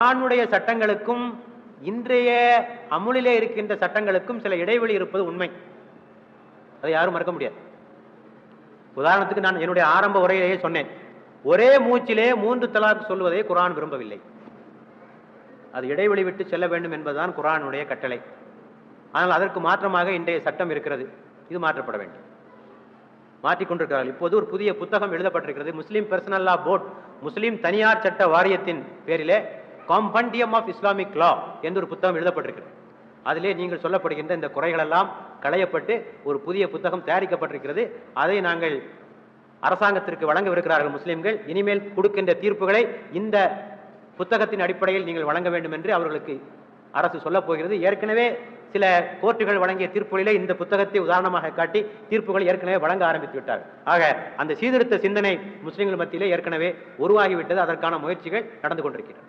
குர்ஆனுடைய சட்டங்களுக்கும் இன்றைய அமுலிலே இருக்கின்ற சட்டங்களுக்கும் சில இடைவெளி இருப்பது உண்மை. அதை யாரும் மறக்க முடியாது. உதாரணத்துக்கு நான் என்னுடைய ஆரம்ப உரையிலேயே சொன்னேன், ஒரே மூச்சிலே 3 தலாக் சொல்வதை குர்ஆன் விரும்பவில்லை. அது இடைவெளி விட்டு செல்ல வேண்டும் என்பதுதான் குர்ஆனுடைய கட்டளை. ஆனால் அதற்கு மாற்றமாக இன்றைய சட்டம் இருக்கிறது. இது மாற்றப்பட வேண்டும். மாற்றிக்கொண்டிருக்கிறார்கள். இப்போது ஒரு புதிய புத்தகம் எழுதப்பட்டிருக்கிறது. முஸ்லீம் பர்சனல் லா போர்ட், முஸ்லீம் தனியார் சட்ட வாரியத்தின் பேரிலே காம்பண்டியம் ஆஃப் இஸ்லாமிக் லா என்று ஒரு புத்தகம் எழுதப்பட்டிருக்கிறது. அதிலே நீங்கள் சொல்லப்படுகின்ற இந்த குறைகள் எல்லாம் களையப்பட்டு ஒரு புதிய புத்தகம் தயாரிக்கப்பட்டிருக்கிறது. அதை நாங்கள் அரசாங்கத்திற்கு வழங்கவிருக்கிறார்கள் முஸ்லீம்கள். இனிமேல் கொடுக்கின்ற தீர்ப்புகளை இந்த புத்தகத்தின் அடிப்படையில் நீங்கள் வழங்க வேண்டும் என்று அவர்களுக்கு அரசு சொல்லப் போகிறது. ஏற்கனவே சில கோர்ட்டுகள் வழங்கிய தீர்ப்புகளிலே இந்த புத்தகத்தை உதாரணமாக காட்டி தீர்ப்புகள் ஏற்கனவே வழங்க ஆரம்பித்து விட்டார்கள். ஆக அந்த சீர்திருத்த சிந்தனை முஸ்லிம்கள் மத்தியிலே ஏற்கனவே உருவாகிவிட்டது. அதற்கான முயற்சிகள் நடந்து கொண்டிருக்கிறது.